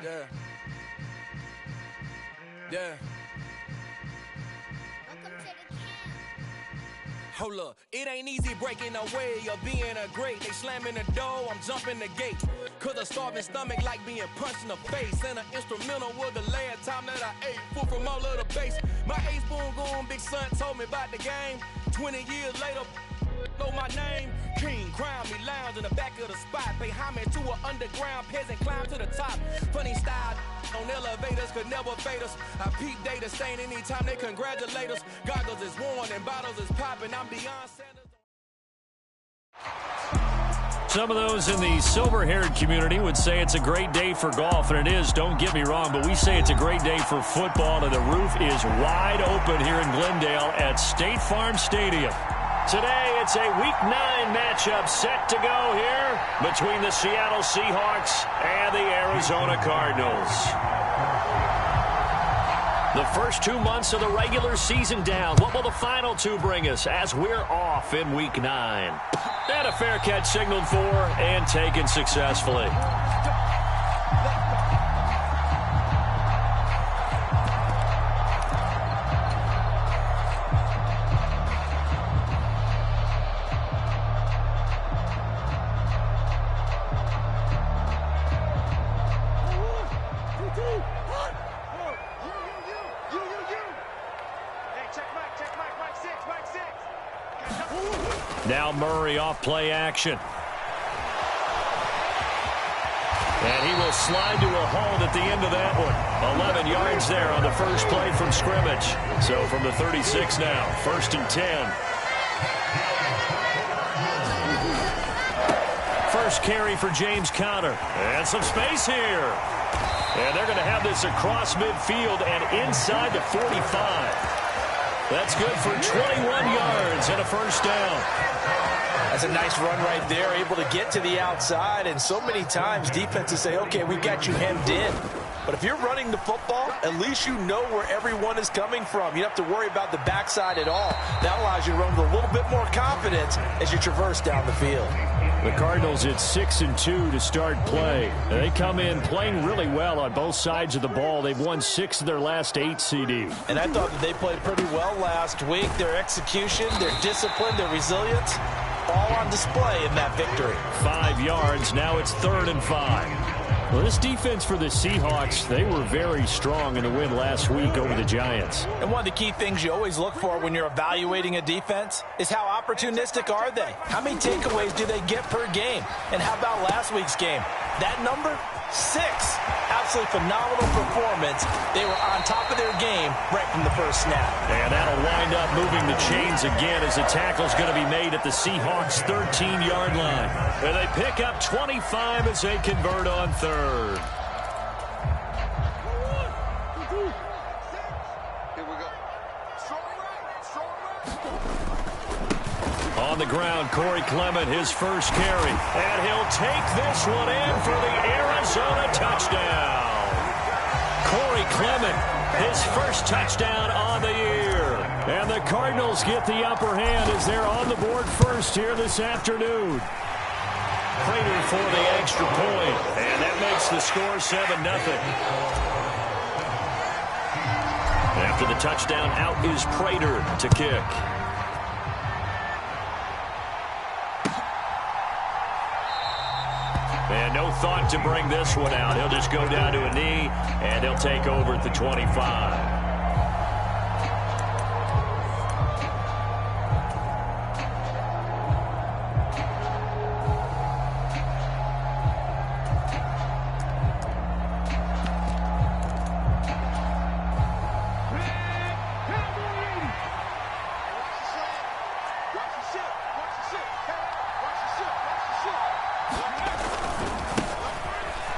Yeah. Yeah. Hold up, it ain't easy breaking away or being a great. They slamming the door, I'm jumping the gate. Cause a starving stomach like being punched in the face. And an instrumental was the last time that I ate. Food from all of the base. My ace spoon going, big son told me about the game. 20 years later, know my name. King, crown me, lounge in the back of the spot. Pay homage to an underground peasant, climb to the top. Funny style on elevators could never fade us. I peep data stain anytime they congratulate us. Goggles is worn and bottles is popping. I'm beyond Sanders. Some of those in the silver-haired community would say it's a great day for golf, and it is, don't get me wrong, but we say it's a great day for football, and the roof is wide open here in Glendale at State Farm Stadium. Today, it's a Week 9 matchup set to go here between the Seattle Seahawks and the Arizona Cardinals. The first 2 months of the regular season down. What will the final two bring us as we're off in Week 9? And a fair catch signaled for and taken successfully. Now Murray off play action. And he will slide to a halt at the end of that one. 11 yards there on the first play from scrimmage. So from the 36 now, 1st and 10. First carry for James Conner. And some space here. And they're going to have this across midfield and inside the 45. That's good for 21 yards and a first down. That's a nice run right there, able to get to the outside. And so many times defenses say, okay, we've got you hemmed in. But if you're running the football, at least you know where everyone is coming from. You don't have to worry about the backside at all. That allows you to run with a little bit more confidence as you traverse down the field. The Cardinals at 6-2 to start play. They come in playing really well on both sides of the ball. They've won 6 of their last 8 CD. And I thought that they played pretty well last week. Their execution, their discipline, their resilience, all on display in that victory. 5 yards. Now it's 3rd and 5. Well, this defense for the Seahawks, they were very strong in the win last week over the Giants. And one of the key things you always look for when you're evaluating a defense is how opportunistic are they? How many takeaways do they get per game? And how about last week's game? That number? 6. Absolutely phenomenal performance. They were on top of their game right from the first snap. And that'll wind up moving the chains again as the tackle's going to be made at the Seahawks' 13-yard line. And they pick up 25 as they convert on 3rd. On the ground, Corey Clement, his first carry. And he'll take this one in for the Arizona touchdown. Corey Clement, his first touchdown on the year. And the Cardinals get the upper hand as they're on the board first here this afternoon. Prater for the extra point. And that makes the score 7-0. After the touchdown, out is Prater to kick. And no thought to bring this one out. He'll just go down to a knee, and they'll take over at the 25.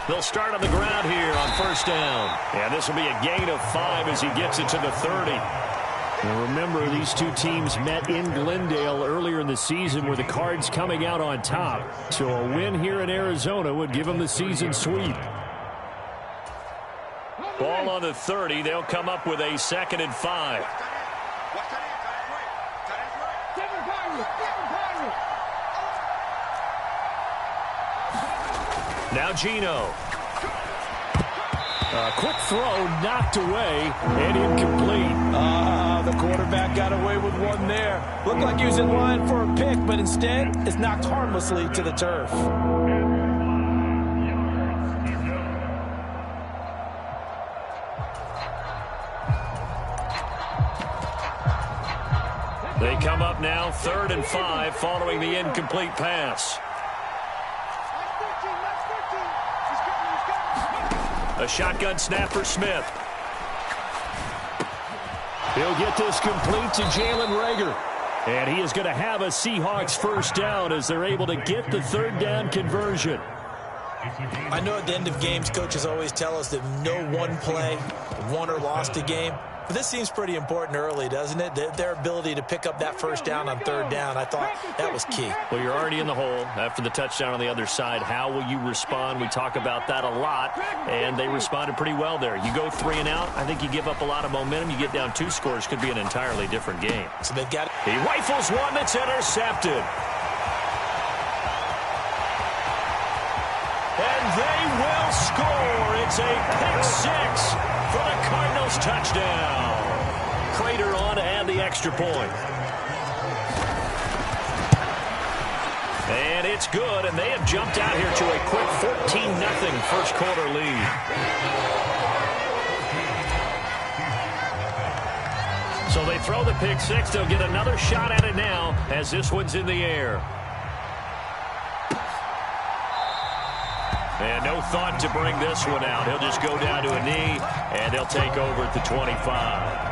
They'll start on the ground here on 1st down. And this will be a gain of 5 as he gets it to the 30. And remember, these two teams met in Glendale earlier in the season with the Cards coming out on top. So a win here in Arizona would give them the season sweep. Ball on the 30. They'll come up with a 2nd and 5. Now Gino. Quick throw knocked away and incomplete. The quarterback got away with one there. Looked like he was in line for a pick, but instead it's knocked harmlessly to the turf. They come up now 3rd and 5 following the incomplete pass. A shotgun snap for Smith. He'll get this complete to Jalen Reagor. And he is going to have a Seahawks first down as they're able to get the 3rd down conversion. I know at the end of games, coaches always tell us that no one play won or lost a game. But this seems pretty important early, doesn't it? Their ability to pick up that first down on 3rd down, I thought that was key. Well, you're already in the hole after the touchdown on the other side. How will you respond? We talk about that a lot, and they responded pretty well there. You go 3 and out, I think you give up a lot of momentum. You get down 2 scores, could be an entirely different game. So they've got. He rifles one that's intercepted. And they will score. It's a pick-6 for the Cardinals touchdown. Prater on to add the extra point. And it's good, and they have jumped out here to a quick 14-0 first quarter lead. So they throw the pick-6. They'll get another shot at it now as this one's in the air. And no thought to bring this one out. He'll just go down to a knee, and they'll take over at the 25.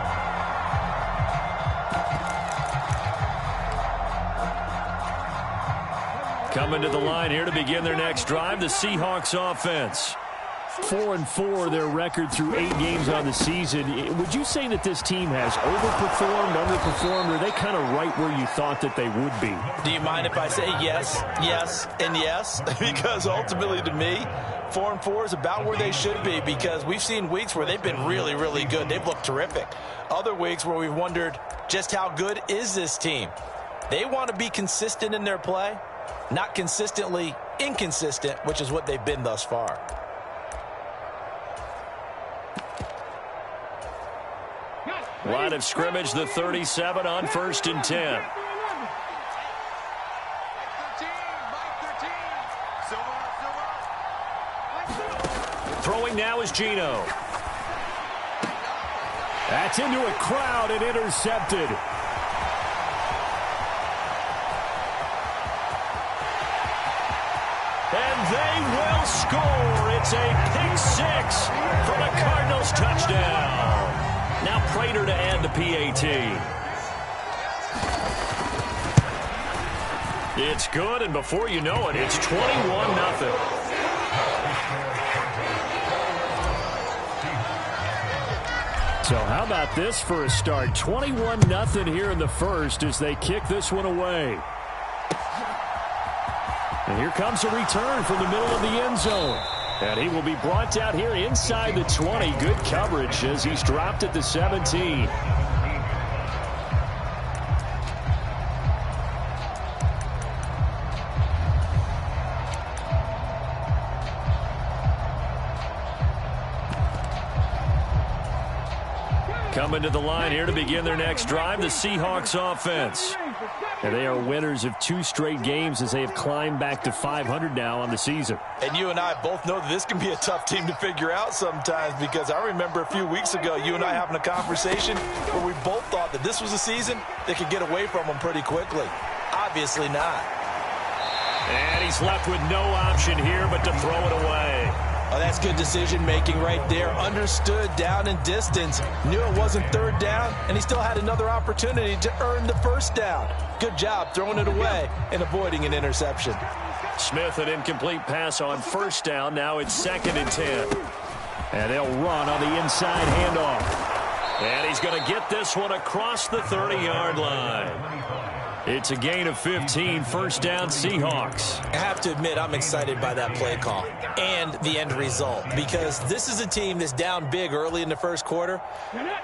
Coming to the line here to begin their next drive, the Seahawks offense. 4-4 their record through 8 games on the season. Would you say that this team has overperformed, underperformed, or are they kind of right where you thought that they would be? Do you mind if I say yes, yes, and yes? Because ultimately to me, 4-4 is about where they should be, because we've seen weeks where they've been really, really good. They've looked terrific. Other weeks where we've wondered just how good is this team. They want to be consistent in their play, not consistently inconsistent, which is what they've been thus far. Line of scrimmage, the 37 on 1st and 10. Throwing now is Geno. That's into a crowd and intercepted. And they will score. It's a pick-6 for the Cardinals touchdown. Now Prater to add the PAT. It's good, and before you know it, it's 21-0. So how about this for a start? 21-0 here in the first as they kick this one away. And here comes a return from the middle of the end zone. And he will be brought down here inside the 20. Good coverage as he's dropped at the 17. Coming to the line here to begin their next drive, the Seahawks offense. And they are winners of 2 straight games as they have climbed back to 500 now on the season. And you and I both know that this can be a tough team to figure out sometimes, because I remember a few weeks ago you and I having a conversation where we both thought that this was a season that could get away from them pretty quickly. Obviously not. And he's left with no option here but to throw it away. Oh, that's good decision-making right there. Understood down and distance. Knew it wasn't 3rd down, and he still had another opportunity to earn the 1st down. Good job throwing it away and avoiding an interception. Smith, an incomplete pass on 1st down. Now it's 2nd and 10. And they'll run on the inside handoff. And he's going to get this one across the 30-yard line. It's a gain of 15, first down Seahawks. I have to admit, I'm excited by that play call and the end result, because this is a team that's down big early in the first quarter,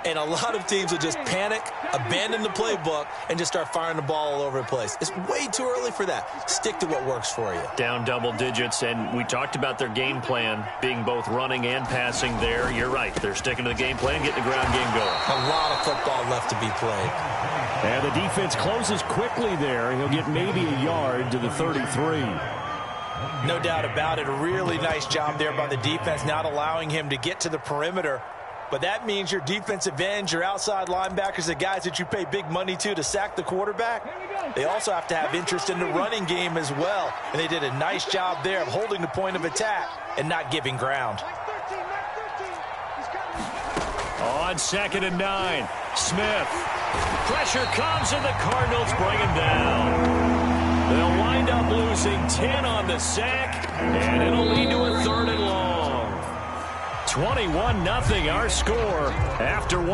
and a lot of teams will just panic, abandon the playbook, and just start firing the ball all over the place. It's way too early for that. Stick to what works for you. Down double digits, and we talked about their game plan being both running and passing there. You're right. They're sticking to the game plan, getting the ground game going. A lot of football left to be played. And the defense closes quickly there. He'll get maybe a yard to the 33. No doubt about it. A really nice job there by the defense, not allowing him to get to the perimeter. But that means your defensive ends, your outside linebackers, the guys that you pay big money to sack the quarterback, they also have to have interest in the running game as well. And they did a nice job there of holding the point of attack and not giving ground. On 2nd and 9, Smith. Pressure comes, and the Cardinals bring him down. They'll wind up losing 10 on the sack, and it'll lead to a 3rd and long. 21-0 our score after 1.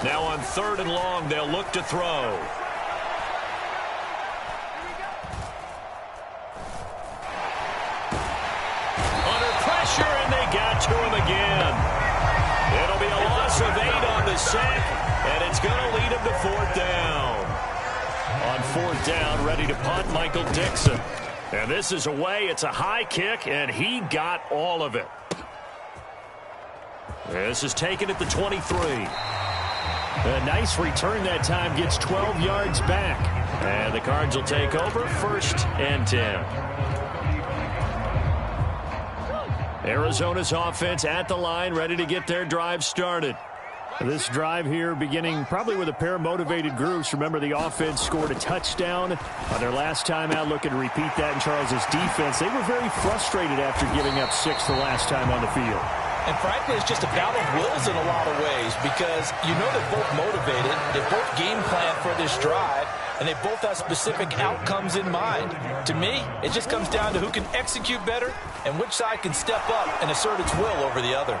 Now on 3rd and long, they'll look to throw. And they got to him again. It'll be a loss of 8 on the sack, and it's going to lead him to 4th down. On 4th down, ready to punt, Michael Dixon. And this is away. It's a high kick, and he got all of it. This is taken at the 23. A nice return that time, gets 12 yards back. And the Cards will take over, 1st and 10. Arizona's offense at the line, ready to get their drive started. This drive here beginning probably with a pair of motivated groups. Remember, the offense scored a touchdown on their last time out, looking to repeat that in Charles's defense. They were very frustrated after giving up 6 the last time on the field. And frankly, it's just a battle of wills in a lot of ways, because you know they're both motivated, they both game plan for this drive, and they both have specific outcomes in mind. To me, it just comes down to who can execute better and which side can step up and assert its will over the other.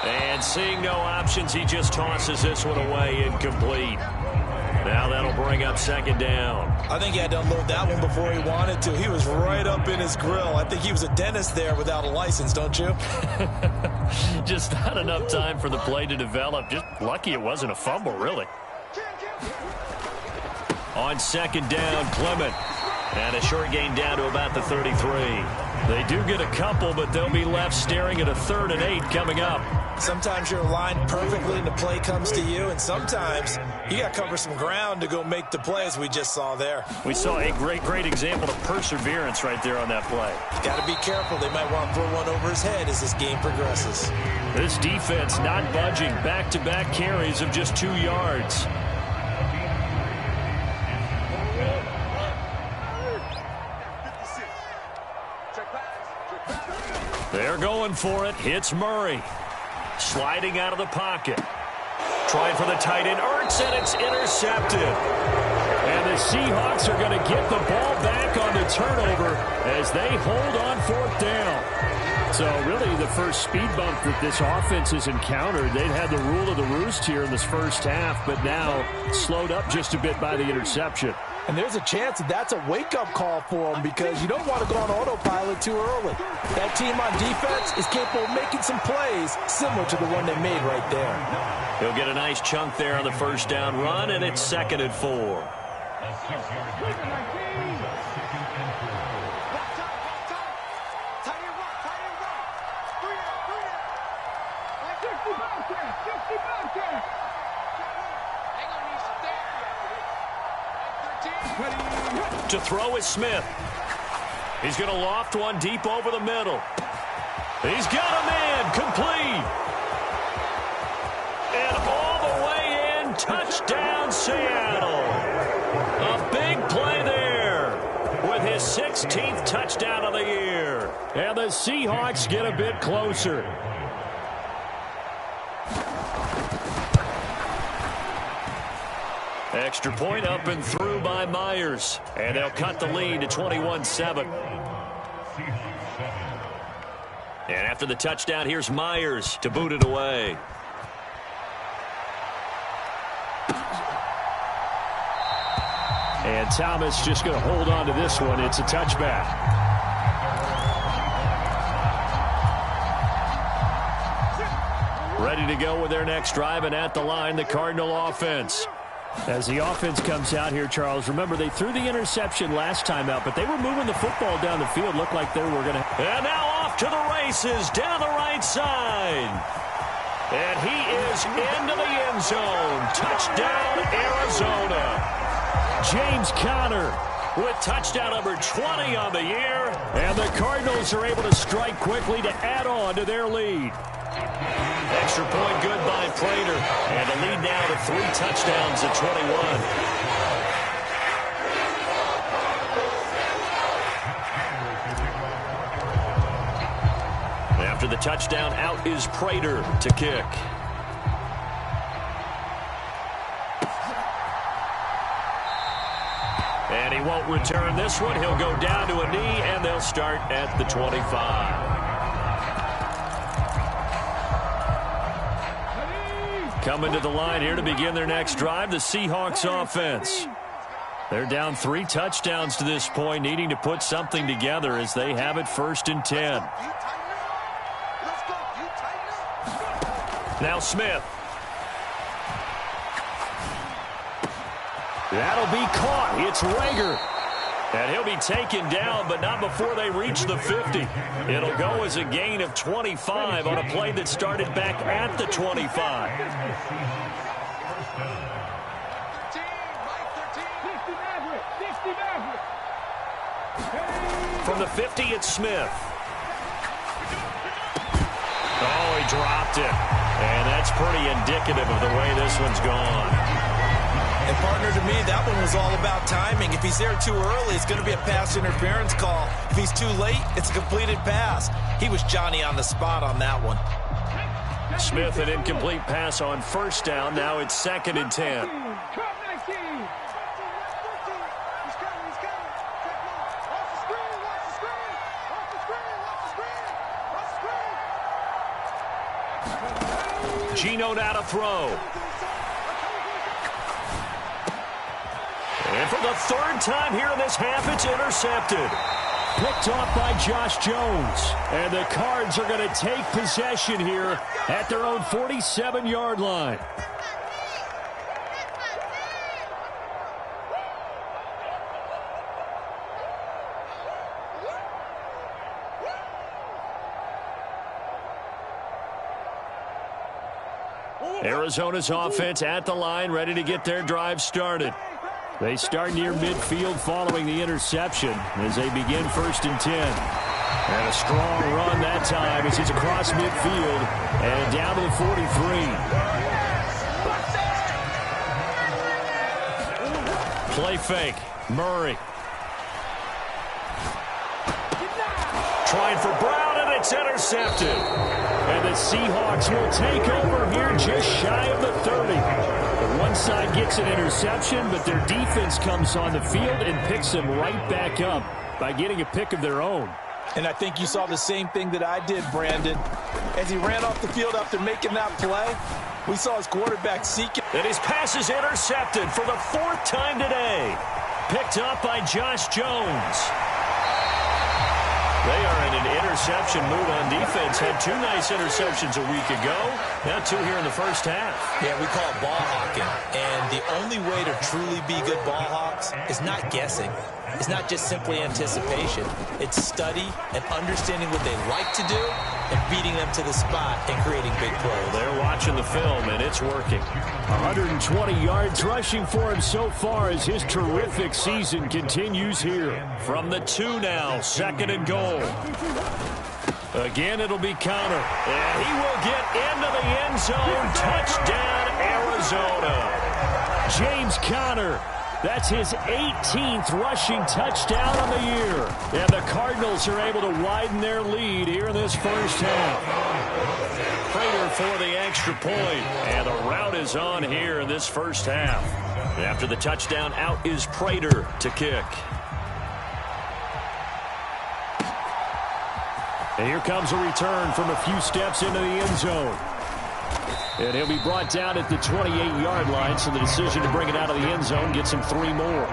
And seeing no options, he just tosses this one away, incomplete. Now that'll bring up 2nd down. I think he had to unload that one before he wanted to. He was right up in his grill. I think he was a dentist there without a license, don't you? Just not enough time for the play to develop. Just lucky it wasn't a fumble, really. On 2nd down, Clement. And a short gain down to about the 33. They do get a couple, but they'll be left staring at a 3rd and 8 coming up. Sometimes you're aligned perfectly and the play comes to you, and sometimes you got to cover some ground to go make the play, as we just saw there. We saw a great example of perseverance right there on that play. Got to be careful. They might want to throw one over his head as this game progresses. This defense not budging. Back-to-back carries of just 2 yards. They're going for it. Hits Murray. Sliding out of the pocket. Trying for the tight end. Ertz, and it's intercepted. And the Seahawks are going to get the ball back on the turnover as they hold on 4th down. So really the first speed bump that this offense has encountered. They'd had the rule of the roost here in this first half, but now slowed up just a bit by the interception. And there's a chance that that's a wake-up call for them, because you don't want to go on autopilot too early. That team on defense is capable of making some plays similar to the one they made right there. He'll get a nice chunk there on the 1st down run, and it's 2nd and 4. To throw is Smith. He's going to loft one deep over the middle. He's got a man, complete. And all the way in, touchdown Seattle. A big play there with his 16th touchdown of the year. And the Seahawks get a bit closer. Extra point up and through by Myers. And they'll cut the lead to 21-7. And after the touchdown, here's Myers to boot it away. And Thomas just going to hold on to this one. It's a touchback. Ready to go with their next drive, and at the line, the Cardinal offense. As the offense comes out here, Charles, remember they threw the interception last time out, but they were moving the football down the field. Looked like they were going to. And now off to the races down the right side. And he is into the end zone. Touchdown, Arizona. James Conner with touchdown number 20 on the year. And the Cardinals are able to strike quickly to add on to their lead. Extra point good by Prater. And the lead now to 3 touchdowns at 21. After the touchdown, out is Prater to kick. And he won't return this one. He'll go down to a knee, and they'll start at the 25. Coming to the line here to begin their next drive, the Seahawks offense. They're down 3 touchdowns to this point, needing to put something together as they have it 1st and 10. Now Smith. That'll be caught. It's Rager. And he'll be taken down, but not before they reach the 50. It'll go as a gain of 25 on a play that started back at the 25. From the 50, it's Smith. Oh, he dropped it. And that's pretty indicative of the way this one's gone. And, partner, to me, that one was all about timing. If he's there too early, it's going to be a pass interference call. If he's too late, it's a completed pass. He was Johnny on the spot on that one. Smith, an incomplete pass on 1st down. Now it's 2nd and 10. Gino now to throw. And for the 3rd time here in this half, it's intercepted. Picked off by Josh Jones. And the Cards are going to take possession here at their own 47-yard line. Arizona's offense at the line, ready to get their drive started. They start near midfield following the interception as they begin 1st and 10. And a strong run that time as he's across midfield and down to the 43. Play fake. Murray. Trying for Brown, and it's intercepted. And the Seahawks will take over here just shy of the 30. One side gets an interception, but their defense comes on the field and picks them right back up by getting a pick of their own. And I think you saw the same thing that I did, Brandon. As he ran off the field after making that play, we saw his quarterback seek it. And his pass is intercepted for the 4th time today. Picked up by Josh Jones. They are in an interception mood on defense. Had 2 nice interceptions a week ago. Now 2 here in the 1st half. Yeah, we call it ball hawking. And the only way to truly be good ball hawks is not guessing. It's not just simply anticipation. It's study and understanding what they like to do and beating them to the spot and creating big plays. They're watching the film, and it's working. 120 yards rushing for him so far as his terrific season continues here. From the 2 now, 2nd and goal. Again, it'll be Conner. And he will get into the end zone. Touchdown, Arizona. James Conner. That's his 18th rushing touchdown on the year. And the Cardinals are able to widen their lead here in this 1st half. Prater for the extra point. And the route is on here in this 1st half. After the touchdown, out is Prater to kick. And here comes a return from a few steps into the end zone. And he'll be brought down at the 28-yard line, so the decision to bring it out of the end zone gets him 3 more.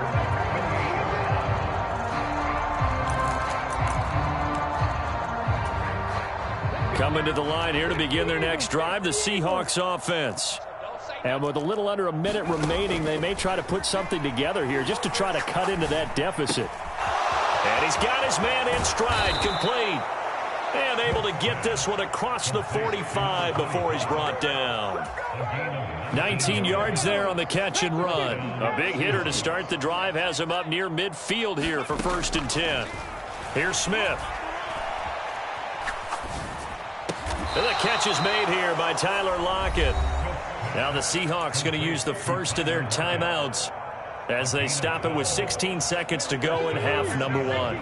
Coming to the line here to begin their next drive, the Seahawks offense. And with a little under a minute remaining, they may try to put something together here just to try to cut into that deficit. And he's got his man in stride, complete. And able to get this one across the 45 before he's brought down. 19 yards there on the catch and run. A big hitter to start the drive has him up near midfield here for 1st and 10. Here's Smith. And the catch is made here by Tyler Lockett. Now the Seahawks going to use the first of their timeouts as they stop it with 16 seconds to go in half number 1.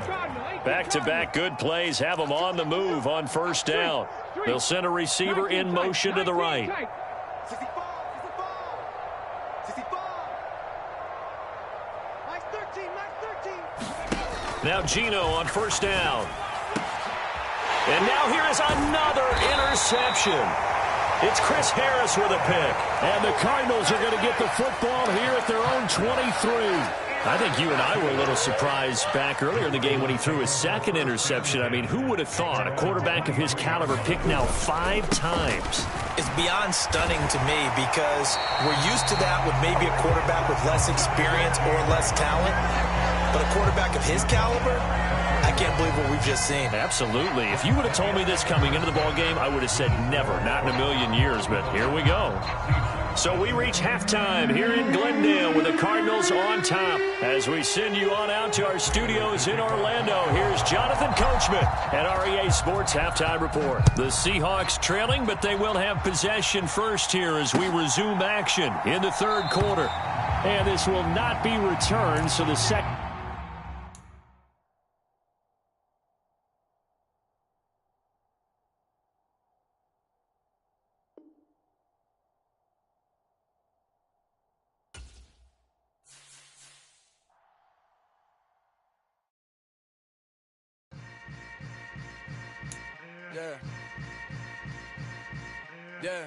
Back-to-back good plays have them on the move on 1st down. They'll send a receiver in motion to the right. Now Geno on 1st down. And now here is another interception. It's Chris Harris with a pick. And the Cardinals are going to get the football here at their own 23. I think you and I were a little surprised back earlier in the game when he threw his 2nd interception. I mean, who would have thought a quarterback of his caliber picked now 5 times? It's beyond stunning to me because we're used to that with maybe a quarterback with less experience or less talent. But a quarterback of his caliber, I can't believe what we've just seen. Absolutely. If you would have told me this coming into the ballgame, I would have said never, not in a million years. But here we go. So we reach halftime here in Glendale with the Cardinals on top. As we send you on out to our studios in Orlando, here's Jonathan Coachman at REA Sports Halftime Report. The Seahawks trailing, but they will have possession first here as we resume action in the 3rd quarter. And this will not be returned, so the second. Yeah.